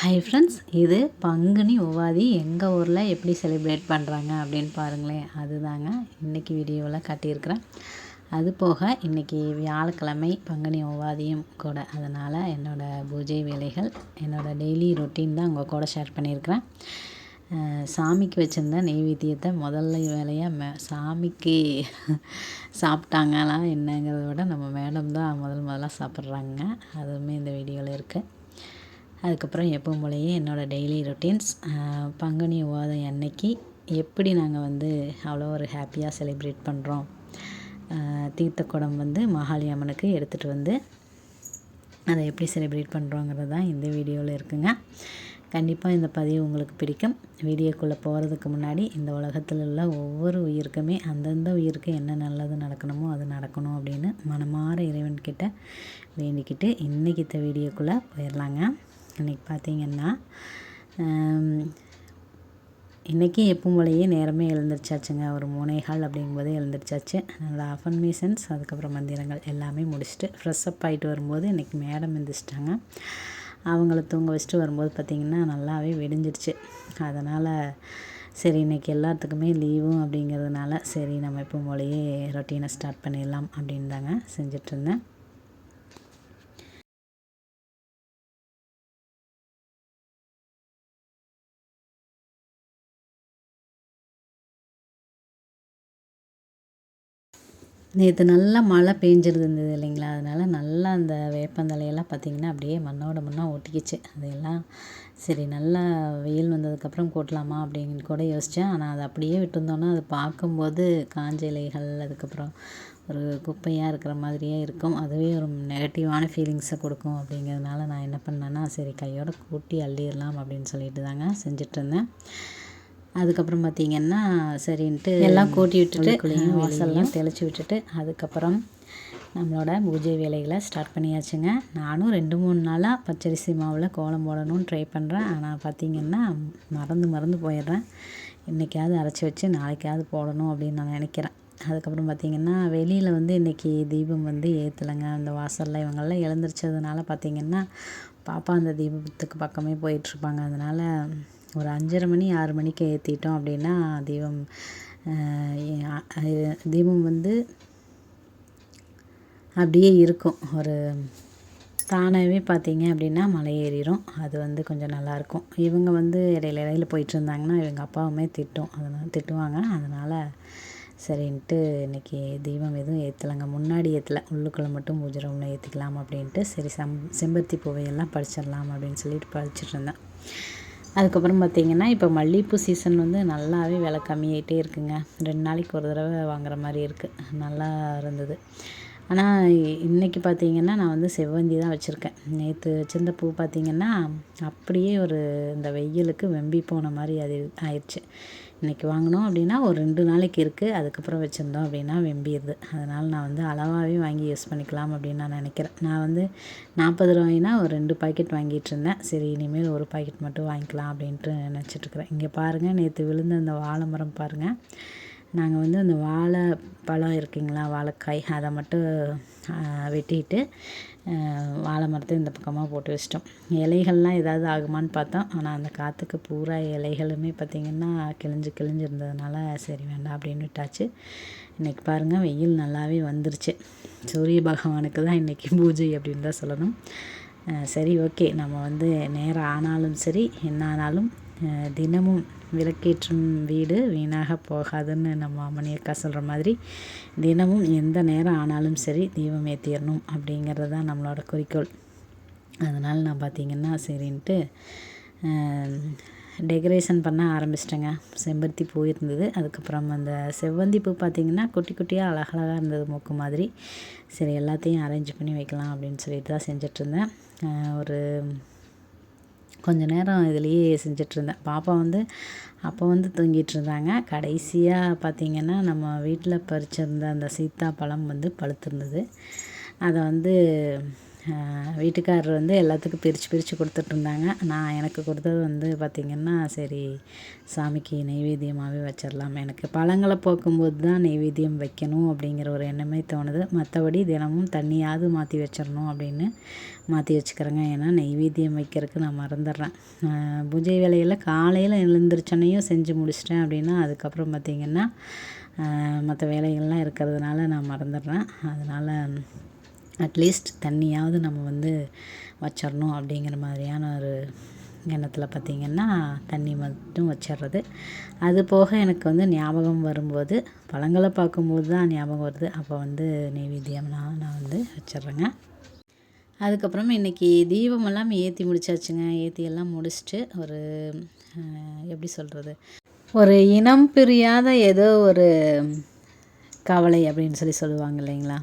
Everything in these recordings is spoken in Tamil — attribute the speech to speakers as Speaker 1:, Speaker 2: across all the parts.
Speaker 1: ஹாய் ஃப்ரெண்ட்ஸ், இது பங்குனி உவாதி எங்கள் ஊரில் எப்படி செலிப்ரேட் பண்ணுறாங்க அப்படின்னு பாருங்களேன். அதுதாங்க இன்றைக்கி வீடியோவில் காட்டியிருக்கிறேன். அது போக இன்றைக்கி வியாழக்கிழமை பங்குனி உவாதியும் கூட, அதனால் என்னோடய பூஜை வேலைகள், என்னோடய டெய்லி ரொட்டீன் தான் உங்கள் கூட ஷேர் பண்ணியிருக்கிறேன். சாமிக்கு வச்சுருந்த நெய்வேத்தியத்தை முதல்ல வேலையாக சாமிக்கு சாப்பிட்டாங்களா என்னங்கிறத விட நம்ம மேடம் தான் முதலாக சாப்பிட்றாங்க. அதுவுமே இந்த வீடியோவில் இருக்குது. அதுக்கப்புறம் எப்பவும் போலயே என்னோடய டெய்லி ரொட்டீன்ஸ், பங்குனி உவாதை அன்னைக்கு எப்படி நாங்கள் வந்து அவ்வளோ ஒரு ஹாப்பியாக செலிப்ரேட் பண்ணுறோம். தீர்த்தக்குடம் வந்து மாகாளி அம்மனுக்கு எடுத்துகிட்டு வந்து அதை எப்படி செலிப்ரேட் பண்ணுறோங்கிறது தான் இந்த வீடியோவில் இருக்குங்க. கண்டிப்பாக இந்த பதிவு உங்களுக்கு பிடிக்கும். வீடியோக்குள்ளே போகிறதுக்கு முன்னாடி, இந்த உலகத்தில் உள்ள ஒவ்வொரு உயிருக்குமே அந்தந்த உயிருக்கு என்ன நல்லது நடக்கணுமோ அது நடக்கணும் அப்படின்னு மனமார இறைவன்கிட்ட வேண்டிக்கிட்டு இன்றைக்கி இந்த வீடியோக்குள்ளே போயிடலாங்க. இன்றைக்கி பார்த்திங்கன்னா, இன்றைக்கி எப்பவும் போலயே நேரமே எழுந்திரிச்சாச்சுங்க. ஒரு 3:15 அப்படிங்கும்போது எழுந்திரிச்சாச்சு. என்னோடய அஃபர்மேஷன்ஸ், அதுக்கப்புறம் மந்திரங்கள் எல்லாமே முடிச்சுட்டு ஃப்ரெஷ் அப் ஆகிட்டு வரும்போது இன்றைக்கி மேடம் எழுந்திரிச்சிட்டாங்க. அவங்கள தூங்க வச்சுட்டு வரும்போது பார்த்திங்கன்னா நல்லாவே விடிஞ்சிடுச்சு. அதனால் சரி, இன்றைக்கி எல்லாத்துக்குமே லீவும் அப்படிங்கிறதுனால சரி நம்ம எப்பவும் போலயே ரொட்டீனை ஸ்டார்ட் பண்ணிடலாம் அப்படின்னு தாங்க செஞ்சிட்ருந்தேன். நேற்று நல்லா மழை பெஞ்சிருந்தது இல்லைங்களா, அதனால் நல்லா அந்த வேப்பந்தலையெல்லாம் பார்த்திங்கன்னா அப்படியே மண்ணோட மண்ணாக ஒட்டிக்கிச்சு. அதையெல்லாம் சரி நல்லா வெயில் வந்ததுக்கப்புறம் போட்டலாமா அப்படின்னு கூட யோசித்தேன். ஆனால் அதை அப்படியே விட்டுருந்தோன்னா அது பார்க்கும்போது காஞ்ச இலைகள், அதுக்கப்புறம் ஒரு குப்பையாக இருக்கிற மாதிரியே இருக்கும். அதுவே ஒரு நெகட்டிவான ஃபீலிங்ஸை கொடுக்கும். அப்படிங்கிறதுனால நான் என்ன பண்ணேன்னா, சரி கையோடு கூட்டி அள்ளிடலாம் அப்படின்னு சொல்லிட்டு தாங்க செஞ்சிட்ருந்தேன். அதுக்கப்புறம் பார்த்திங்கன்னா சரின்ட்டு எல்லாம் கூட்டி விட்டுட்டு வாசல்லாம் தெளித்து விட்டுட்டு அதுக்கப்புறம் நம்மளோட பூஜை வேலைகளை ஸ்டார்ட் பண்ணியாச்சுங்க. நானும் 2-3 நாளாக பச்சரிசி மாவில் கோலம் போடணும்னு ட்ரை பண்ணுறேன். ஆனால் பார்த்திங்கன்னா மறந்து போயிடுறேன். இன்றைக்காவது அரைச்சி வச்சு நாளைக்காவது போடணும் அப்படின்னு நான் நினைக்கிறேன். அதுக்கப்புறம் பார்த்திங்கன்னா வெளியில் வந்து இன்றைக்கி தீபம் வந்து ஏற்றலைங்க. அந்த வாசலில் இவங்கெல்லாம் எழுந்திரிச்சதுனால பார்த்திங்கன்னா பாப்பா அந்த தீபத்துக்கு பக்கமே போயிட்டுருப்பாங்க. அதனால் ஒரு 5:30 மணி 6 மணிக்கு ஏற்றிட்டோம் அப்படின்னா தீபம் வந்து அப்படியே இருக்கும். ஒரு தானாகவே பார்த்திங்க அப்படின்னா மலை ஏறிடும். அது வந்து கொஞ்சம் நல்லாயிருக்கும். இவங்க வந்து இடையில போயிட்டுருந்தாங்கன்னா இவங்க அப்பாவுமே திட்டுவாங்க. அதனால் சரின்ட்டு இன்றைக்கி தீபம் எதுவும் ஏற்றலைங்க. முன்னாடி ஏற்றலை, உள்ளுக்குள்ளே மட்டும் பூஜை ரூமில் ஏற்றிக்கலாம் அப்படின்ட்டு சரி செம்பருத்தி பூவையெல்லாம் பறிச்சிடலாம் அப்படின்னு சொல்லிட்டு பறிச்சிட்ருந்தேன். அதுக்கப்புறம் பார்த்திங்கன்னா இப்போ மல்லிகைப்பூ சீசன் வந்து நல்லாவே விலை கம்மியாகிட்டே இருக்குங்க. 2 நாளைக்கு ஒரு தடவை வாங்குற மாதிரி இருக்குது. நல்லா இருந்தது. ஆனால் இன்றைக்கி பார்த்திங்கன்னா நான் வந்து செவ்வந்தி தான் வச்சுருக்கேன். நேற்று வச்சுருந்த பூ பார்த்திங்கன்னா அப்படியே ஒரு இந்த வெயிலுக்கு வெம்பி போன மாதிரி அது ஆயிடுச்சு. இன்றைக்கி வாங்கினோம் அப்படின்னா ஒரு 2 நாளைக்கு இருக்குது. அதுக்கப்புறம் வச்சுருந்தோம் அப்படின்னா வெம்பிடுது. அதனால் நான் வந்து அளவாகவே வாங்கி யூஸ் பண்ணிக்கலாம் அப்படின்னு நான் நினைக்கிறேன். நான் வந்து 40 ரூபாய்னா ஒரு 2 பாக்கெட் வாங்கிட்டுருந்தேன். சரி இனிமேல் ஒரு பாக்கெட் மட்டும் வாங்கிக்கலாம் அப்படின்ட்டு நினச்சிட்ருக்குறேன். இங்கே பாருங்கள், நேற்று விழுந்த அந்த வாழை மரம் பாருங்கள். நாங்கள் வந்து அந்த வாழைப்பழம் இருக்குங்களா, வாழைக்காய், அதை மட்டும் வெட்டிட்டு வாழை மரத்தை இந்த பக்கமாக போட்டு வச்சிட்டோம். இலைகள்லாம் ஏதாவது ஆகுமான்னு பார்த்தோம். ஆனால் அந்த காற்றுக்கு பூரா இலைகளுமே பார்த்திங்கன்னா கிழிஞ்சு இருந்ததுனால சரி வேண்டாம் அப்படின்னு விட்டாச்சு. இன்றைக்கி பாருங்கள் வெயில் நல்லாவே வந்துருச்சு. சூரிய பகவானுக்கு தான் இன்றைக்கி பூஜை அப்படின்னு தான் சொல்லணும். சரி ஓகே, நம்ம வந்து நேரம் ஆனாலும் சரி என்ன ஆனாலும் தினமும் விளக்கேற்றும் வீடு வீணாக போகாதுன்னு நம்ம மணியக்கா சொல்கிற மாதிரி தினமும் எந்த நேரம் ஆனாலும் சரி தீபம் ஏற்றிடணும் அப்படிங்கிறது தான் நம்மளோட குறிக்கோள். அதனால் நான் பார்த்திங்கன்னா சரின்ட்டு டெக்கரேஷன் பண்ண ஆரம்பிச்சிட்டேங்க. செம்பருத்தி பூ இருந்தது. அதுக்கப்புறம் அந்த செவ்வந்தி பூ பார்த்திங்கன்னா குட்டி குட்டியாக அழகழகாக இருந்தது, மூக்கு மாதிரி. சரி எல்லாத்தையும் அரேஞ்ச் பண்ணி வைக்கலாம் அப்படின்னு சொல்லிட்டு தான் செஞ்சிட்ருந்தேன். ஒரு கொஞ்ச நேரம் இதுலேயே செஞ்சிட்ருந்தேன். பாப்பா வந்து அப்போ வந்து தூங்கிட்டு இருந்தாங்க. கடைசியாக பார்த்திங்கன்னா நம்ம வீட்டில் பறிச்சிருந்த அந்த சீத்தாப்பழம் வந்து பழுத்திருந்தது. அதை வந்து வீட்டுக்காரர் வந்து எல்லாத்துக்கும் பிரித்து கொடுத்துட்ருந்தாங்க. நான் எனக்கு கொடுத்தது வந்து பார்த்திங்கன்னா, சரி சாமிக்கு நெய்வேத்தியமாகவே வச்சிடலாம். எனக்கு பழங்களை போக்கும்போது தான் நெய்வேத்தியம் வைக்கணும் அப்படிங்கிற ஒரு எண்ணமே தோணுது. மற்றபடி தினமும் தண்ணியாவது மாற்றி வச்சிடணும் அப்படின்னு மாற்றி வச்சுக்கிறேங்க. ஏன்னா நெய்வேத்தியம் வைக்கிறதுக்கு நான் மறந்துடுறேன். பூஜை வேலையில் காலையில் எழுந்திரிச்சோன்னையும் செஞ்சு முடிச்சிட்டேன் அப்படின்னா, அதுக்கப்புறம் பார்த்திங்கன்னா மற்ற வேலைகள்லாம் இருக்கிறதுனால நான் மறந்துடுறேன். அதனால் அட்லீஸ்ட் தண்ணியாவது நம்ம வந்து வச்சிடணும் அப்படிங்கிற மாதிரியான ஒரு எண்ணத்தில் பார்த்திங்கன்னா தண்ணி மட்டும் வச்சிடுறது. அது போக எனக்கு வந்து ஞாபகம் வரும்போது பழங்களை பார்க்கும்போது தான் ஞாபகம் வருது. அப்போ வந்து நெய்வேத்தியம்லாம் நான் வந்து வச்சிட்றேங்க. அதுக்கப்புறம் இன்றைக்கி தீபமெல்லாம் ஏற்றி முடிச்சாச்சுங்க. ஏற்றி எல்லாம் முடிச்சுட்டு ஒரு எப்படி சொல்கிறது, ஒரு இனம் பிரியாத ஏதோ ஒரு கவலை அப்படின்னு சொல்லுவாங்க இல்லைங்களா.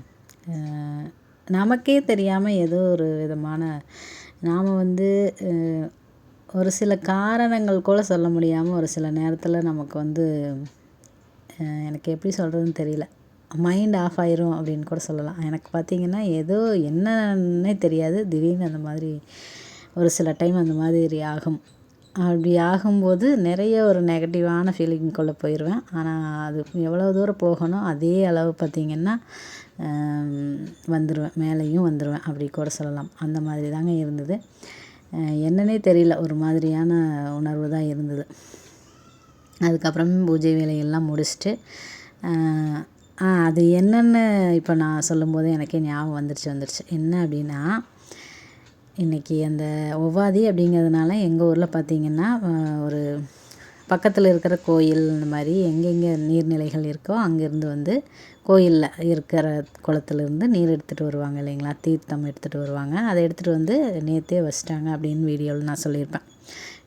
Speaker 1: நமக்கே தெரியாமல் ஏதோ ஒரு விதமான நாம் வந்து ஒரு சில காரணங்கள் கூட சொல்ல முடியாமல் ஒரு சில நேரத்தில் நமக்கு வந்து எனக்கு எப்படி சொல்கிறதுன்னு தெரியல, மைண்ட் ஆஃப் ஆயிரும் அப்படின்னு கூட சொல்லலாம். எனக்கு பார்த்திங்கன்னா ஏதோ என்னன்னே தெரியாது, திடீர்னு அந்த மாதிரி ஒரு சில டைம் அந்த மாதிரி ஆகும். அப்படி ஆகும்போது நிறைய ஒரு நெகட்டிவான ஃபீலிங்குள்ளே போயிடுவேன். ஆனால் அது எவ்வளோ தூரம் போகணும் அதே அளவு பார்த்திங்கன்னா வந்துடுவேன், மேலேயும் வந்துடுவேன் அப்படி கூட சொல்லலாம். அந்த மாதிரி தாங்க இருந்தது. என்னன்னே தெரியல, ஒரு மாதிரியான உணர்வு தான் இருந்தது. அதுக்கப்புறம் பூஜை வேலையெல்லாம் முடிச்சுட்டு அது என்னென்னு இப்போ நான் சொல்லும்போது எனக்கே ஞாபகம் வந்துருச்சு. என்ன அப்படின்னா, இன்றைக்கி அந்த ஒவ்வாதி அப்படிங்கிறதுனால எங்கள் ஊரில் பார்த்திங்கன்னா ஒரு பக்கத்தில் இருக்கிற கோயில் இந்த மாதிரி எங்கெங்கே நீர்நிலைகள் இருக்கோ அங்கேருந்து வந்து கோயிலில் இருக்கிற குளத்துலேருந்து நீர் எடுத்துகிட்டு வருவாங்க இல்லைங்களா, தீர்த்தம் எடுத்துகிட்டு வருவாங்க. அதை எடுத்துகிட்டு வந்து நேற்றே வச்சிட்டாங்க அப்படின்னு வீடியோவில் நான் சொல்லியிருப்பேன்.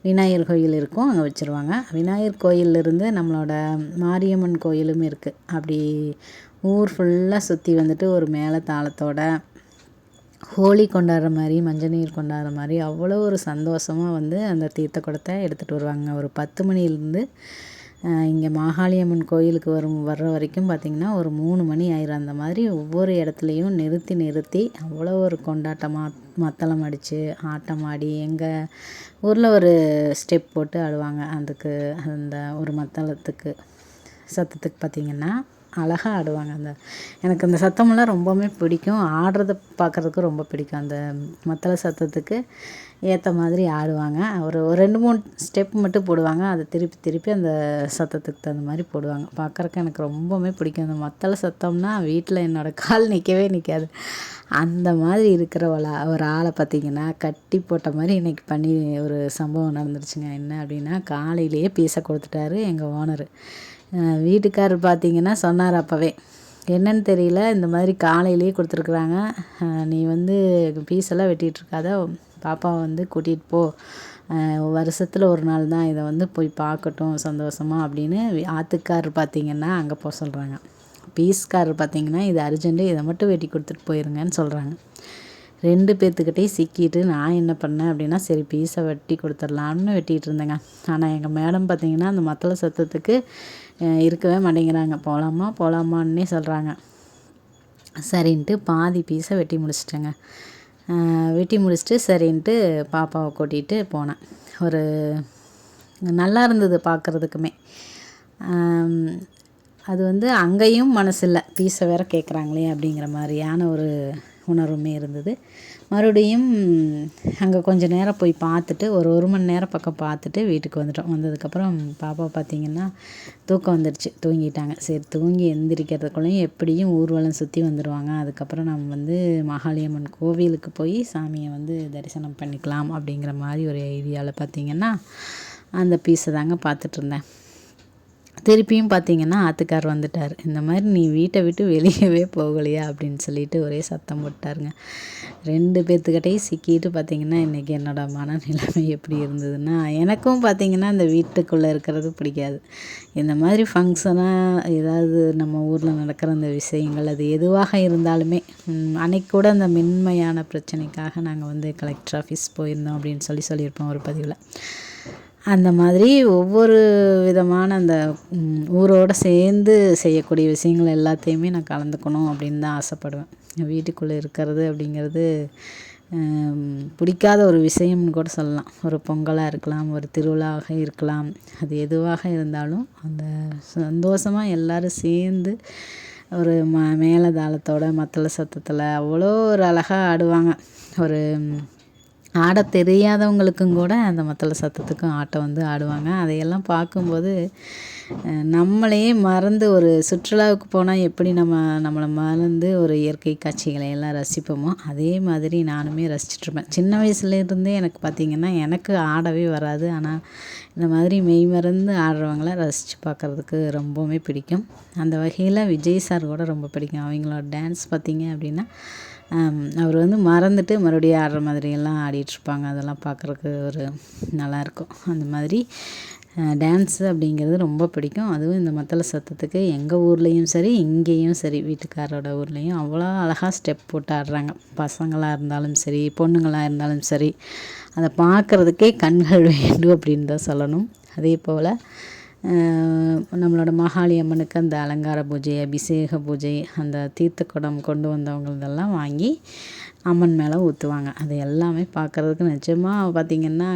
Speaker 1: விநாயகர் கோயில் இருக்கும், அங்கே வச்சுருவாங்க. விநாயகர் கோயிலிருந்து நம்மளோட மாரியம்மன் கோயிலும் இருக்குது. அப்படி ஊர் ஃபுல்லாக சுற்றி வந்துட்டு ஒரு மேலே தாளத்தோட ஹோலி கொண்டாடுற மாதிரி, மஞ்சள் நீர் கொண்டாடுற மாதிரி அவ்வளோ ஒரு சந்தோஷமாக வந்து அந்த தீர்த்த குடத்தை எடுத்துகிட்டு வருவாங்க. ஒரு 10 மணிலேருந்து இங்கே மாகாளியம்மன் கோயிலுக்கு வர்ற வரைக்கும் பார்த்திங்கன்னா ஒரு 3 மணி ஆயிரும். அந்த மாதிரி ஒவ்வொரு இடத்துலையும் நிறுத்தி அவ்வளோ ஒரு கொண்டாட்டமாக மத்தளம் அடித்து ஆட்டம் ஆடி எங்கள் ஊரில் ஒரு ஸ்டெப் போட்டு ஆடுவாங்க. அதுக்கு அந்த ஒரு மத்தளத்துக்கு சத்தத்துக்கு பார்த்திங்கன்னா அழகாக ஆடுவாங்க. எனக்கு அந்த சத்தமெல்லாம் ரொம்பவுமே பிடிக்கும். ஆடுறத பார்க்குறதுக்கு ரொம்ப பிடிக்கும். அந்த மத்தள சத்தத்துக்கு ஏற்ற மாதிரி ஆடுவாங்க. ஒரு 2-3 ஸ்டெப் மட்டும் போடுவாங்க. அதை திருப்பி அந்த சத்தத்துக்கு தகுந்த மாதிரி போடுவாங்க. பார்க்குறக்கு எனக்கு ரொம்பவுமே பிடிக்கும். அந்த மத்தள சத்தம்னா வீட்டில் என்னோடய கால் நிற்காது. அந்த மாதிரி இருக்கிற ஒரு ஆளை பார்த்திங்கன்னா கட்டி போட்ட மாதிரி இன்றைக்கி பண்ணி ஒரு சம்பவம் நடந்துருச்சுங்க. என்ன அப்படின்னா, காலையிலேயே பீஸை கொடுத்துட்டாரு எங்கள் ஓனரு. வீட்டுக்காரர் பார்த்திங்கன்னா சொன்னார் அப்போவே, என்னன்னு தெரியல, இந்த மாதிரி காலையிலேயே கொடுத்துருக்குறாங்க, நீ வந்து பீஸெல்லாம் வெட்டிகிட்ருக்காத, பாப்பாவை வந்து கூட்டிகிட்டு போ, வருஷத்தில் ஒரு நாள் தான், இதை வந்து போய் பார்க்கட்டும் சந்தோஷமாக அப்படின்னு ஆத்துக்காரர் பார்த்திங்கன்னா அங்கே போக சொல்கிறாங்க. பீஸ்காரர் பார்த்திங்கன்னா இது அர்ஜென்ட்டு, இதை மட்டும் வெட்டி கொடுத்துட்டு போயிருங்கன்னு சொல்கிறாங்க. 2 பேர்த்துக்கிட்டேயும் சிக்கிட்டு நான் என்ன பண்ணேன் அப்படின்னா, சரி பீஸை வெட்டி கொடுத்துடலான்னு வெட்டிகிட்டு இருந்தேங்க. ஆனால் எங்கள் மேடம் பார்த்திங்கன்னா அந்த மத்தள சத்தத்துக்கு இருக்கவே மாட்டேங்கிறாங்க. போகலாமான்னே சொல்கிறாங்க. சரின்ட்டு பாதி பீஸை வெட்டி முடிச்சிட்டேங்க. வெட்டி முடிச்சுட்டு சரின்ட்டு பாப்பாவை கூட்டிகிட்டு போனேன். ஒரு நல்லா இருந்தது பார்க்குறதுக்குமே. அது வந்து அங்கேயும் மனசில்லை, பீஸை வேறு கேட்குறாங்களே அப்படிங்கிற மாதிரியான ஒரு உணர்வுமே இருந்தது. மறுபடியும் அங்கே கொஞ்சம் நேரம் போய் பார்த்துட்டு ஒரு மணி நேரம் பக்கம் பார்த்துட்டு வீட்டுக்கு வந்துட்டோம். வந்ததுக்கப்புறம் பாப்பா பார்த்திங்கன்னா தூக்கம் வந்துடுச்சு, தூங்கிட்டாங்க. சரி தூங்கி எந்திரிக்கிறதுக்குள்ளேயும் எப்படியும் ஊர்வலம் சுற்றி வந்துடுவாங்க. அதுக்கப்புறம் நம்ம வந்து மாகாளியம்மன் கோவிலுக்கு போய் சாமியை வந்து தரிசனம் பண்ணிக்கலாம் அப்படிங்கிற மாதிரி ஒரு ஐடியாவில் பார்த்திங்கன்னா அந்த பீஸை தாங்க பார்த்துட்ருந்தேன். திருப்பியும் பார்த்திங்கன்னா ஆத்துக்கார் வந்துட்டார். இந்த மாதிரி நீ வீட்டை விட்டு வெளியவே போகலையா அப்படின்னு சொல்லிட்டு ஒரே சத்தம் போட்டாருங்க. 2 பேர்த்துக்கிட்டையும் சிக்கிட்டு பார்த்திங்கன்னா இன்றைக்கி என்னோடய மனநிலைமை எப்படி இருந்ததுன்னா, எனக்கும் பார்த்திங்கன்னா இந்த வீட்டுக்குள்ளே இருக்கிறது பிடிக்காது. இந்த மாதிரி ஃபங்க்ஷனாக ஏதாவது நம்ம ஊரில் நடக்கிற அந்த விஷயங்கள் அது எதுவாக இருந்தாலுமே, அன்றைக்கி கூட அந்த மென்மையான பிரச்சனைக்காக நாங்கள் வந்து கலெக்டர் ஆஃபீஸ் போயிருந்தோம் அப்படின்னு சொல்லியிருப்போம் ஒரு பதிவில். அந்த மாதிரி ஒவ்வொரு விதமான அந்த ஊரோடு சேர்ந்து செய்யக்கூடிய விஷயங்கள் எல்லாத்தையுமே நான் கலந்துக்கணும் அப்படின்னு தான் ஆசைப்படுவேன். வீட்டுக்குள்ளே இருக்கிறது அப்படிங்கிறது பிடிக்காத ஒரு விஷயம்னு கூட சொல்லலாம். ஒரு பொங்கலாக இருக்கலாம், ஒரு திருவிழாவாக இருக்கலாம், அது எதுவாக இருந்தாலும் அந்த சந்தோஷமாக எல்லோரும் சேர்ந்து ஒரு மேளதாளத்தோட மத்தள சத்தத்தில் அவ்வளோ ஒரு அழகாக ஆடுவாங்க. ஒரு ஆட தெரியாதவங்களுக்கும் கூட அந்த மத்தள சத்தத்துக்கும் ஆட்டம் வந்து ஆடுவாங்க. அதையெல்லாம் பார்க்கும்போது நம்மளையே மறந்து ஒரு சுற்றுலாவுக்கு போனால் எப்படி நம்மளை மறந்து ஒரு இயற்கை காட்சிகளை எல்லாம் ரசிப்போமோ அதே மாதிரி நானுமே ரசிச்சிட்ருப்பேன். சின்ன வயசுலேருந்தே எனக்கு பார்த்திங்கன்னா எனக்கு ஆடவே வராது. ஆனால் இந்த மாதிரி மெய் மறந்து ஆடுறவங்கள ரசித்து பார்க்குறதுக்கு ரொம்பவுமே பிடிக்கும். அந்த வகையில் விஜய் சார் கூட ரொம்ப பிடிக்கும். அவங்களோட டான்ஸ் பார்த்திங்க அப்படின்னா அவர் வந்து மறந்துட்டு மறுபடியும் ஆடுற மாதிரியெல்லாம் ஆடிட்டுருப்பாங்க. அதெல்லாம் பார்க்குறக்கு ஒரு நல்லாயிருக்கும். அந்த மாதிரி டான்ஸு அப்படிங்கிறது ரொம்ப பிடிக்கும். அதுவும் இந்த மத்தள சத்தத்துக்கு எங்கள் ஊர்லேயும் சரி, இங்கேயும் சரி, வீட்டுக்காரோட ஊர்லேயும் அவ்வளோ அழகாக ஸ்டெப் போட்டு ஆடுறாங்க. பசங்களாக இருந்தாலும் சரி, பொண்ணுங்களாக இருந்தாலும் சரி, அதை பார்க்குறதுக்கே கண்கள் வேண்டும் அப்படின்னு தான் சொல்லணும். அதே போல் நம்மளோட மாகாளி அம்மனுக்கு அந்த அலங்கார பூஜை, அபிஷேக பூஜை, அந்த தீர்த்த குடம் கொண்டு வந்தவங்களதெல்லாம் வாங்கி அம்மன் மேலே ஊற்றுவாங்க. அது எல்லாமே பார்க்குறதுக்கு நிஜமாக பார்த்திங்கன்னா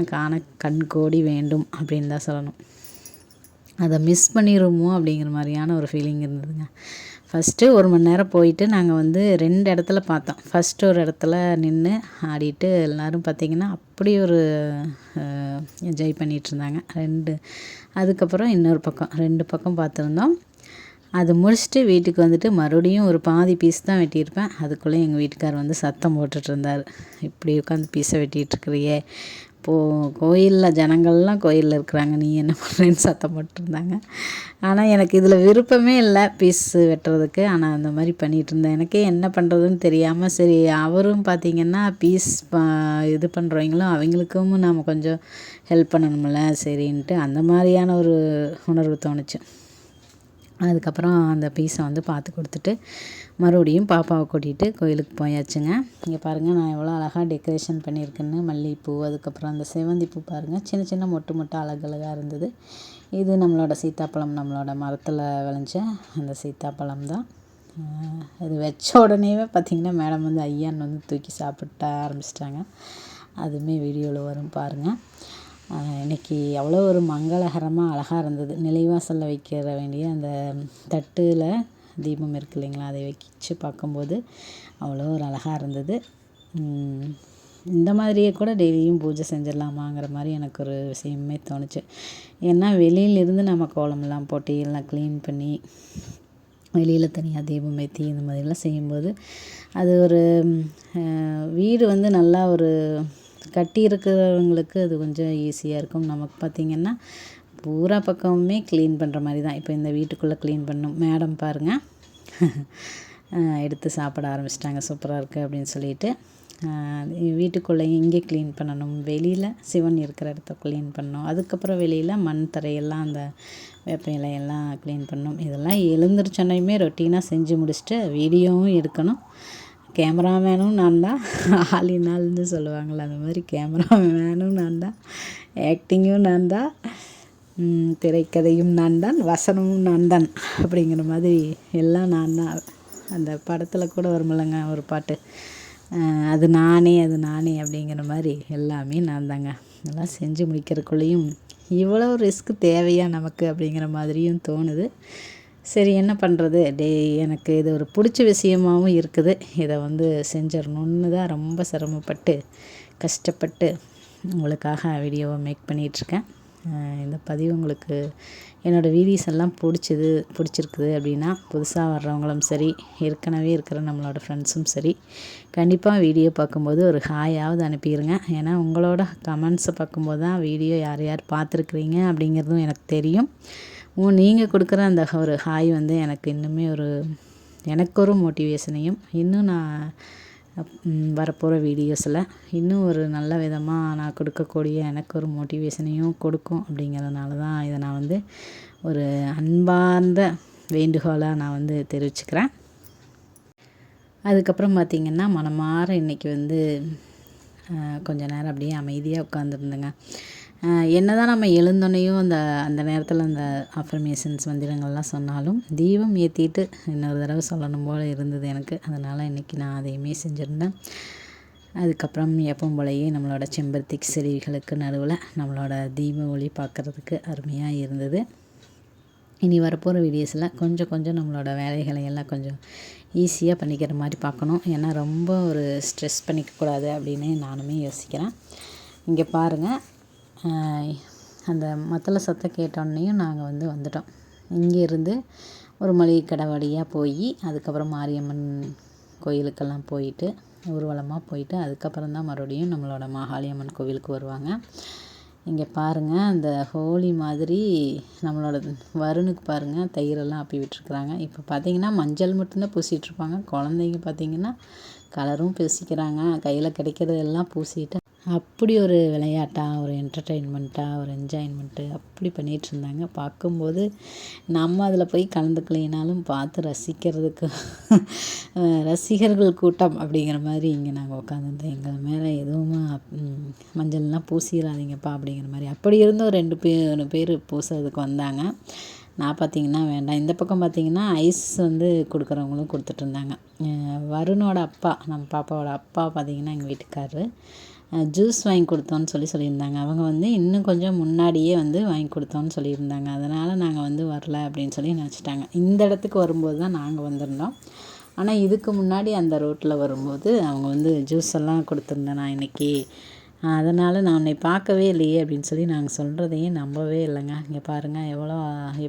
Speaker 1: கண் கோடி வேண்டும் அப்படின்னு தான் சொல்லணும். அதை மிஸ் பண்ணிடுமோ அப்படிங்கிற மாதிரியான ஒரு ஃபீலிங் இருந்ததுங்க. ஃபஸ்ட்டு 1 மணி நேரம் போயிட்டு நாங்கள் வந்து 2 இடத்துல பார்த்தோம். ஃபஸ்ட்டு ஒரு இடத்துல நின்று ஆடிட்டு எல்லோரும் பார்த்திங்கன்னா அப்படி ஒரு என்ஜாய் பண்ணிகிட்ருந்தாங்க. அதுக்கப்புறம் இன்னொரு பக்கம் 2 பக்கம் பார்த்துருந்தோம். அது முடிச்சுட்டு வீட்டுக்கு வந்துட்டு மறுபடியும் ஒரு பாதி பீஸ் தான் வெட்டியிருப்பேன். அதுக்குள்ளே எங்கள் வீட்டுக்கார் வந்து சத்தம் போட்டுட்ருந்தார். இப்படி உட்காந்து பீஸை வெட்டிகிட்ருக்குறியே, கோயிலில் ஜனங்கள்லாம் கோயிலில் இருக்கிறாங்க, நீ என்ன பண்ணுறேன்னு சத்தம் போட்டுருந்தாங்க. ஆனால் எனக்கு இதில் விருப்பமே இல்லை பீஸு வெட்டுறதுக்கு. ஆனால் அந்த மாதிரி பண்ணிகிட்ருந்தேன். எனக்கே என்ன பண்ணுறதுன்னு தெரியாமல் சரி அவரும் பார்த்திங்கன்னா பீஸ் இது பண்ணுறவங்களும் அவங்களுக்கும் நம்ம கொஞ்சம் ஹெல்ப் பண்ணணும்ல சரின்ட்டு அந்த மாதிரியான ஒரு உணர்வு தோணுச்சு. அதுக்கப்புறம் அந்த பீஸை வந்து பார்த்து கொடுத்துட்டு மறுபடியும் பாப்பாவை கூட்டிகிட்டு கோயிலுக்கு போயாச்சுங்க. இங்கே பாருங்கள் நான் எவ்வளோ அழகாக டெக்கரேஷன் பண்ணியிருக்கேன்னு. மல்லிகைப்பூ, அதுக்கப்புறம் அந்த செவந்தி பூ பாருங்கள், சின்ன சின்ன மொட்டு அழகழகாக இருந்தது. இது நம்மளோட சீத்தாப்பழம், நம்மளோட மரத்தில் விளைஞ்ச அந்த சீத்தாப்பழம் தான். இது வச்ச உடனேவே பார்த்திங்கன்னா மேடம் வந்து ஐயான்னு வந்து தூக்கி சாப்பிட்ட ஆரம்பிச்சிட்டாங்க. அதுவுமே வீடியோவில் வரும் பாருங்கள். இன்றைக்கி அவ்வளோ ஒரு மங்களகரமாக அழகாக இருந்தது. நிலைவாசலில் வைக்கிற வேண்டிய அந்த தட்டில் தீபம் இருக்குது இல்லைங்களா, அதை வச்சு பார்க்கும்போது அவ்வளோ ஒரு அழகாக இருந்தது. இந்த மாதிரியே கூட டெய்லியும் பூஜை செஞ்சிடலாமாங்கிற மாதிரி எனக்கு ஒரு விஷயமே தோணுச்சு. ஏன்னா வெளியிலேருந்து நம்ம கோலமெல்லாம் போட்டு எல்லாம் க்ளீன் பண்ணி வெளியில் தனியாக தீபம் ஏற்றி இந்த மாதிரிலாம் செய்யும்போது அது ஒரு வீடு வந்து நல்லா ஒரு கட்டி இருக்கிறவங்களுக்கு அது கொஞ்சம் ஈஸியாக இருக்கும். நமக்கு பார்த்திங்கன்னா பூரா பக்கமுமே க்ளீன் பண்ணுற மாதிரி தான். இப்போ இந்த வீட்டுக்குள்ளே க்ளீன் பண்ணணும். மேடம் பாருங்கள் எடுத்து சாப்பிட ஆரம்பிச்சிட்டாங்க, சூப்பராக இருக்குது அப்படின்னு சொல்லிட்டு. வீட்டுக்குள்ளே இங்கே க்ளீன் பண்ணணும், வெளியில் சிவன் இருக்கிற இடத்த க்ளீன் பண்ணணும், அதுக்கப்புறம் வெளியில் மண் தரையெல்லாம் அந்த வேப்ப இலையெல்லாம் க்ளீன் பண்ணணும். இதெல்லாம் எழுந்திரிச்சோன்னையுமே ரொட்டீனாக செஞ்சு முடிச்சுட்டு வீடியோவும் எடுக்கணும். கேமராமேனும் நான் தான், ஆளினால்னு சொல்லுவாங்கள்ல அந்த மாதிரி கேமராமேனும் நான் தான், ஆக்டிங்கும் நான் தான், திரைக்கதையும் நான் தான், வசனமும் நான் தான் அப்படிங்கிற மாதிரி எல்லாம் நான் தான். அந்த படத்தில் கூட வருமில்லங்க ஒரு பாட்டு, அது நானே அப்படிங்கிற மாதிரி எல்லாமே நான் தாங்க. இதெல்லாம் செஞ்சு முடிக்கிறதுக்குள்ளேயும் இவ்வளோ ரிஸ்க் தேவையா நமக்கு அப்படிங்கிற மாதிரியும் தோணுது. சரி என்ன பண்ணுறது, எனக்கு இது ஒரு பிடிச்ச விஷயமாகவும் இருக்குது. இதை வந்து செஞ்சிடணுன்னு தான் ரொம்ப சிரமப்பட்டு கஷ்டப்பட்டு உங்களுக்காக வீடியோவை மேக் பண்ணிகிட்ருக்கேன். இந்த பதிவு உங்களுக்கு என்னோடய வீடியோஸ் எல்லாம் பிடிச்சிருக்குது அப்படின்னா புதுசாக வர்றவங்களும் சரி, ஏற்கனவே இருக்கிற நம்மளோட ஃப்ரெண்ட்ஸும் சரி, கண்டிப்பாக வீடியோ பார்க்கும்போது ஒரு ஹாயாவது அனுப்பிடுங்க. ஏன்னா உங்களோட கமெண்ட்ஸை பார்க்கும்போது தான் வீடியோ யார் யார் பார்த்துருக்குறீங்க அப்படிங்கிறதும் எனக்கு தெரியும். நீங்கள் கொடுக்குற அந்த ஒரு ஹாய் வந்து எனக்கு இன்னுமே எனக்கு ஒரு மோட்டிவேஷனையும், இன்னும் நான் வரப்போகிற வீடியோஸில் இன்னும் ஒரு நல்ல விதமாக நான் கொடுக்கக்கூடிய எனக்கு ஒரு மோட்டிவேஷனையும் கொடுக்கும். அப்படிங்கிறதுனால தான் இதை நான் வந்து ஒரு அன்பார்ந்த வேண்டுகோளாக நான் வந்து தெரிவிச்சுக்கிறேன். அதுக்கப்புறம் பார்த்திங்கன்னா மனமாற இன்றைக்கி வந்து கொஞ்ச நேரம் அப்படியே அமைதியாக உட்காந்துருந்தேங்க. என்னதான் நம்ம எழுந்தோனையும் அந்த நேரத்தில் அந்த அஃபர்மேஷன்ஸ் மந்திரங்கள்லாம் சொன்னாலும் தீபம் ஏற்றிட்டு இன்னொரு தடவை சொல்லணும் போல் இருந்தது எனக்கு. அதனால் இன்றைக்கி நான் அதையுமே செஞ்சுருந்தேன். அதுக்கப்புறம் எப்பவும் போலயே நம்மளோட செம்பருத்தி செடிகளுக்கு நடுவில் நம்மளோட தீப ஒளி பார்க்குறதுக்கு அருமையாக இருந்தது. இனி வரப்போகிற வீடியோஸில் கொஞ்சம் கொஞ்சம் நம்மளோட வேலைகளை எல்லாம் கொஞ்சம் ஈஸியாக பண்ணிக்கிற மாதிரி பார்க்கணும். ஏன்னா ரொம்ப ஒரு ஸ்ட்ரெஸ் பண்ணிக்கக்கூடாது அப்படின்னு நானுமே யோசிக்கிறேன். இங்கே பாருங்கள், அந்த மத்தள சத்தம் கேட்டோன்னையும் நாங்கள் வந்துட்டோம். இங்கேருந்து ஒரு மளிகை கடை வழியாக போய் அதுக்கப்புறம் மாரியம்மன் கோயிலுக்கெல்லாம் போயிட்டு ஊர்வலமாக போயிட்டு அதுக்கப்புறம் தான் மறுபடியும் நம்மளோட மாகாளியம்மன் கோவிலுக்கு வருவாங்க. இங்கே பாருங்கள், அந்த ஹோலி மாதிரி நம்மளோட வருணுக்கு பாருங்கள் தயிரெல்லாம் அப்பி விட்டுருக்குறாங்க. இப்போ பார்த்திங்கன்னா மஞ்சள் மட்டும்தான் பூசிகிட்ருப்பாங்க. குழந்தைங்க பார்த்திங்கன்னா கலரும் பூசிக்கிறாங்க. கையில் கிடைக்கிறதெல்லாம் பூசிட்டு அப்படி ஒரு விளையாட்டாக, ஒரு என்டர்டெயின்மெண்ட்டாக, ஒரு என்ஜாய்மெண்ட்டு அப்படி பண்ணிகிட்ருந்தாங்க. பார்க்கும்போது நம்ம அதில் போய் கலந்துக்கலைனாலும் பார்த்து ரசிக்கிறதுக்கு ரசிகர்கள் கூட்டம் அப்படிங்கிற மாதிரி இங்கே நாங்கள் உட்காந்துருந்தோம். எங்கள் மேலே எதுவும் மஞ்சள்லாம் பூசிடாதீங்கப்பா அப்படிங்கிற மாதிரி. அப்படி இருந்தும் 2 பேர் பூசுறதுக்கு வந்தாங்க. நான் பார்த்திங்கன்னா வேண்டாம். இந்த பக்கம் பார்த்திங்கன்னா ஐஸ் கொடுக்குறவங்களும் கொடுத்துட்ருந்தாங்க. வருணோட அப்பா, நம்ம பாப்பாவோட அப்பா பார்த்திங்கன்னா எங்கள் வீட்டுக்காரரு ஜூஸ் வாங்கி கொடுத்தோன்னு சொல்லியிருந்தாங்க. அவங்க இன்னும் கொஞ்சம் முன்னாடியே வாங்கி கொடுத்தோன்னு சொல்லியிருந்தாங்க. அதனால் நாங்கள் வரல அப்படின்னு சொல்லி நினச்சிட்டாங்க. இந்த இடத்துக்கு வரும்போது தான் நாங்கள் வந்திருந்தோம். ஆனால் இதுக்கு முன்னாடி அந்த ரோட்டில் வரும்போது அவங்க ஜூஸ் எல்லாம் கொடுத்துருந்தேன் நான் இன்றைக்கி. அதனால் நான் உன்னை பார்க்கவே இல்லையே அப்படின்னு சொல்லி நாங்கள் சொல்கிறதையும் நம்பவே இல்லைங்க. இங்கே பாருங்கள்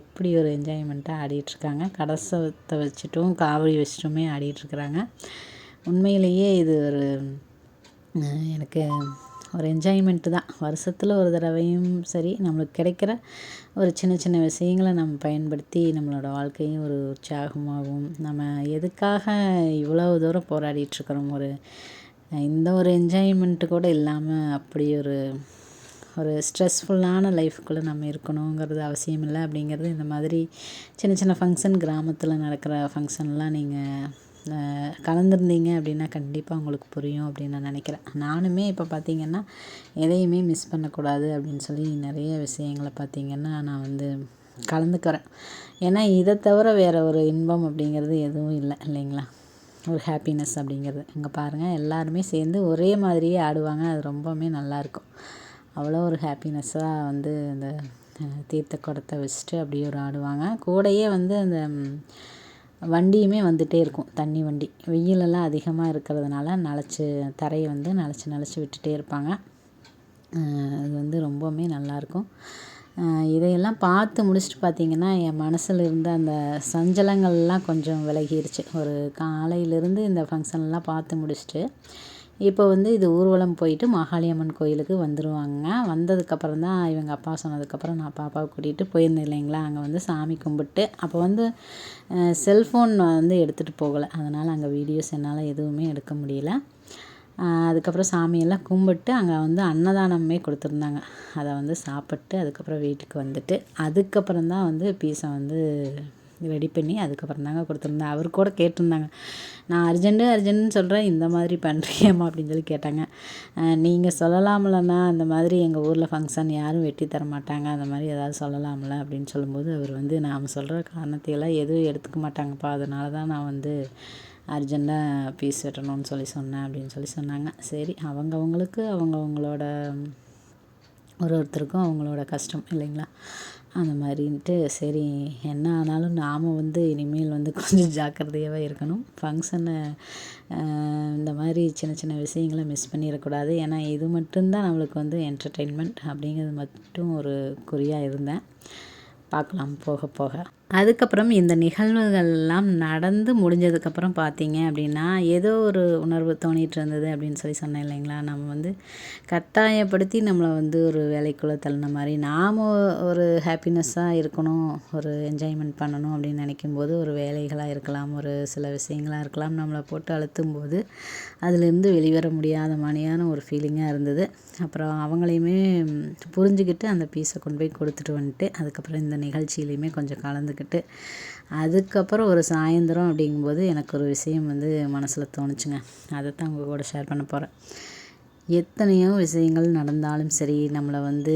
Speaker 1: எப்படி ஒரு என்ஜாய்மெண்ட்டாக ஆடிட்டுருக்காங்க. கடைசத்தை வச்சுட்டும் காவடி வச்சுட்டுமே ஆடிட்டுருக்குறாங்க. உண்மையிலேயே இது ஒரு எனக்கு ஒரு என்ஜாய்மெண்ட்டு தான். வருஷத்தில் ஒரு தடவையும் சரி நம்மளுக்கு கிடைக்கிற ஒரு சின்ன சின்ன விஷயங்களை நம்ம பயன்படுத்தி நம்மளோட வாழ்க்கையும் ஒரு உற்சாகமாகவும், நம்ம எதுக்காக இவ்வளோ தூரம் போராடிட்டுருக்குறோம், இந்த ஒரு என்ஜாய்மெண்ட்டு கூட இல்லாமல் அப்படி ஒரு ஸ்ட்ரெஸ்ஃபுல்லான லைஃப்குள்ளே நம்ம இருக்கணுங்கிறது அவசியம் இல்லை அப்படிங்கிறது இந்த மாதிரி சின்ன சின்ன ஃபங்க்ஷன், கிராமத்தில் நடக்கிற ஃபங்க்ஷன்லாம் நீங்கள் கலந்துருந்தீங்க அப்படின்னா கண்டிப்பாக உங்களுக்கு புரியும் அப்படின்னு நான் நினைக்கிறேன். நானுமே இப்போ பார்த்திங்கன்னா எதையுமே மிஸ் பண்ணக்கூடாது அப்படின்னு சொல்லி நிறைய விஷயங்களை பார்த்திங்கன்னா நான் கலந்துக்கிறேன். ஏன்னா இதை தவிர வேறு ஒரு இன்பம் அப்படிங்கிறது எதுவும் இல்லை இல்லைங்களா? ஒரு ஹாப்பினஸ் அப்படிங்கிறது. இங்கே பாருங்கள், எல்லாருமே சேர்ந்து ஒரே மாதிரியே ஆடுவாங்க. அது ரொம்பவுமே நல்லாயிருக்கும். அவ்வளோ ஒரு ஹாப்பினஸ்ஸாக அந்த தீர்த்த குடத்தை வச்சுட்டு அப்படியே ஒரு ஆடுவாங்க. கூடையே அந்த வண்டியுமே வந்துகிட்டே இருக்கும், தண்ணி வண்டி. வெயிலெல்லாம் அதிகமாக இருக்கிறதுனால தரையை நனைச்சி விட்டுட்டே இருப்பாங்க. அது ரொம்பவுமே நல்லாயிருக்கும். இதையெல்லாம் பார்த்து முடிச்சுட்டு பார்த்திங்கன்னா என் மனசில் இருந்த அந்த சஞ்சலங்கள்லாம் கொஞ்சம் விலகிருச்சு. ஒரு காலையிலேருந்து இந்த ஃபங்க்ஷன்லாம் பார்த்து முடிச்சுட்டு இப்போ இது ஊர்வலம் போயிட்டு மாகாளியம்மன் கோயிலுக்கு வந்துடுவாங்க. வந்ததுக்கப்புறம் தான் இவங்க அப்பா சொன்னதுக்கப்புறம் நான் பாப்பாவை கூட்டிகிட்டு போயிருந்தேன் இல்லைங்களா? அங்கே சாமி கும்பிட்டு அப்போ செல்ஃபோன் எடுத்துகிட்டு போகலை. அதனால் அங்கே வீடியோஸ் என்னால் எதுவுமே எடுக்க முடியல. அதுக்கப்புறம் சாமியெல்லாம் கும்பிட்டு அங்கே அன்னதானமே கொடுத்துருந்தாங்க. அதை சாப்பிட்டு அதுக்கப்புறம் வீட்டுக்கு வந்துட்டு அதுக்கப்புறம் தான் பீஸை ரெடி பண்ணி அதுக்கப்புறம் தாங்க கொடுத்துருந்தேன். அவர் கூட கேட்டிருந்தாங்க, நான் அர்ஜென்ட்டுன்னு சொல்கிறேன், இந்த மாதிரி பண்ணுறியம்மா அப்படின்னு சொல்லி கேட்டாங்க. நீங்கள் சொல்லலாம்லண்ணா, அந்த மாதிரி எங்கள் ஊரில் ஃபங்க்ஷன் யாரும் வெட்டி தர மாட்டாங்க, அந்த மாதிரி ஏதாவது சொல்லலாம்ல அப்படின்னு சொல்லும்போது அவர் நாம் சொல்கிற காரணத்தையெல்லாம் எதுவும் எடுத்துக்க மாட்டாங்கப்பா, அதனால தான் நான் அர்ஜெண்ட்டாக பீஸ் வெட்டணும்னு சொன்னேன் அப்படின்னு சொல்லி சொன்னாங்க. சரி, அவங்கவுங்களோட ஒருத்தருக்கும் அவங்களோட கஷ்டம் இல்லைங்களா? அந்த மாதிரின்ட்டு சரி, என்ன ஆனாலும் நாம் இனிமேல் கொஞ்சம் ஜாக்கிரதையாகவே இருக்கணும். ஃபங்க்ஷனை இந்த மாதிரி சின்ன சின்ன விஷயங்களை மிஸ் பண்ணிடக்கூடாது. ஏன்னா இது மட்டும்தான் நம்மளுக்கு என்டர்டெயின்மெண்ட் அப்படிங்கிறது மட்டும் ஒரு குறியாக இருந்தேன். பார்க்கலாம் போக போக. அதுக்கப்புறம் இந்த நிகழ்வுகள்லாம் நடந்து முடிஞ்சதுக்கப்புறம் பார்த்தீங்க அப்படின்னா ஏதோ ஒரு உணர்வு தோணிகிட்டு இருந்தது அப்படின்னு சொன்னேன் இல்லைங்களா? நம்ம கட்டாயப்படுத்தி நம்மளை ஒரு வேலைக்குள்ளே தள்ளின மாதிரி நாம் ஒரு ஹாப்பினஸ்ஸாக இருக்கணும், ஒரு என்ஜாய்மெண்ட் பண்ணணும் அப்படின்னு நினைக்கும்போது ஒரு வேலைகளாக இருக்கலாம், ஒரு சில விஷயங்களாக இருக்கலாம், நம்மளை போட்டு அழுத்தும்போது அதுலேருந்து வெளிவர முடியாத மாதிரியான ஒரு ஃபீலிங்காக இருந்தது. அப்புறம் அவங்களையுமே புரிஞ்சுக்கிட்டு அந்த பீஸை கொண்டு போய் கொடுத்துட்டு வந்துட்டு அதுக்கப்புறம் இந்த நிகழ்ச்சியிலையுமே கொஞ்சம் கலந்துக்கிட்டு அதுக்கப்புறம் ஒரு சாயந்தரம் அப்படிங்கும்போது எனக்கு ஒரு விஷயம் மனசில் தோணுச்சுங்க. அதை தான் உங்கள் கூட ஷேர் பண்ண போகிறேன். எத்தனையோ விஷயங்கள் நடந்தாலும் சரி, நம்மளை வந்து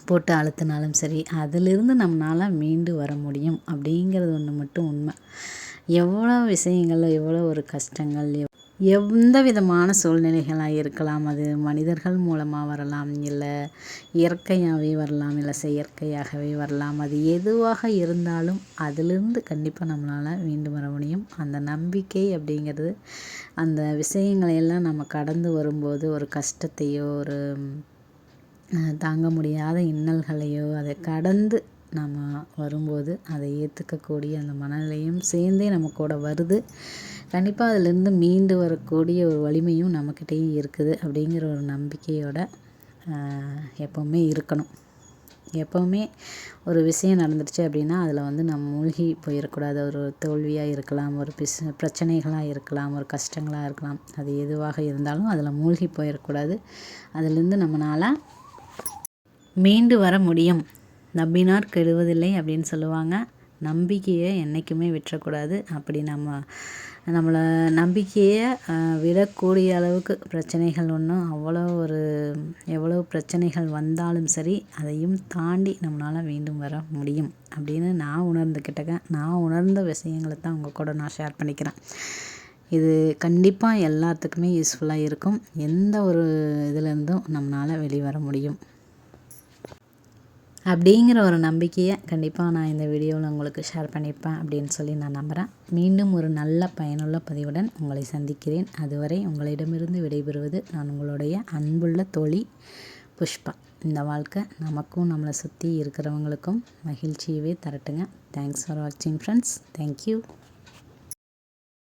Speaker 1: போட்டு அழுத்தினாலும் சரி, அதிலிருந்து நம்மளால் மீண்டு வர முடியும் அப்படிங்கிறது ஒன்று மட்டும் உண்மை. எவ்வளோ விஷயங்கள், எவ்வளோ ஒரு கஷ்டங்கள், எந்த விதமான சூழ்நிலைகளாக இருக்கலாம். அது மனிதர்கள் மூலமாக வரலாம், இல்லை இயற்கையாகவே வரலாம், இல்லை செயற்கையாகவே வரலாம். அது எதுவாக இருந்தாலும் அதிலிருந்து கண்டிப்பாக நம்மளால் மீண்டு வர முடியும். அந்த நம்பிக்கை அப்படிங்கிறது, அந்த விஷயங்களையெல்லாம் நம்ம கடந்து வரும்போது, ஒரு கஷ்டத்தையோ ஒரு தாங்க முடியாத இன்னல்களையோ அதை கடந்து நம்ம வரும்போது அதை ஏற்றுக்கக்கூடிய அந்த மனநிலையும் சேர்ந்தே நம்ம கூட வருது. கண்டிப்பாக அதிலேருந்து மீண்டு வரக்கூடிய ஒரு வலிமையும் நம்மக்கிட்டேயும் இருக்குது அப்படிங்கிற ஒரு நம்பிக்கையோட எப்போவுமே இருக்கணும். எப்போவுமே ஒரு விஷயம் நடந்துடுச்சு அப்படின்னா அதில் வந்து நம்ம மூழ்கி போயிடக்கூடாது. ஒரு தோல்வியாக இருக்கலாம், ஒரு பிரச்சனைகளாக இருக்கலாம், ஒரு கஷ்டங்களாக இருக்கலாம். அது எதுவாக இருந்தாலும் அதில் மூழ்கி போயிடக்கூடாது. அதிலேருந்து நம்மளால் மீண்டு வர முடியும். நம்பினார் கெடுவதில்லை அப்படின்னு சொல்லுவாங்க. நம்பிக்கையை என்றைக்குமே விட்டுறக்கூடாது. அப்படி நம்மளை நம்பிக்கையை விடக்கூடிய அளவுக்கு பிரச்சனைகள் ஒன்றும் எவ்வளோ பிரச்சனைகள் வந்தாலும் சரி, அதையும் தாண்டி நம்மளால் மீண்டும் வர முடியும் அப்படின்னு நான் உணர்ந்துக்கிட்டேங்க. நான் உணர்ந்த விஷயங்களை தான் உங்கள் கூட நான் ஷேர் பண்ணிக்கிறேன். இது கண்டிப்பாக எல்லாத்துக்குமே யூஸ்ஃபுல்லாக இருக்கும். எந்த ஒரு இதுலேருந்தும் நம்மளால் வெளிவர முடியும் அப்படிங்கிற ஒரு நம்பிக்கையை கண்டிப்பாக நான் இந்த வீடியோவில் உங்களுக்கு ஷேர் பண்ணியிருப்பேன் அப்படின்னு சொல்லி நான் நம்புகிறேன். மீண்டும் ஒரு நல்ல பயனுள்ள பதிவுடன் உங்களை சந்திக்கிறேன். அதுவரை உங்களிடமிருந்து விடைபெறுவது நான் உங்களுடைய அன்புள்ள தோழி புஷ்பா. இந்த வாழ்க்கை நமக்கும் நம்மளை சுற்றி இருக்கிறவங்களுக்கும் மகிழ்ச்சியவே தரட்டுங்க. தேங்க்ஸ் ஃபார் வாட்சிங் ஃப்ரெண்ட்ஸ். தேங்க்யூ.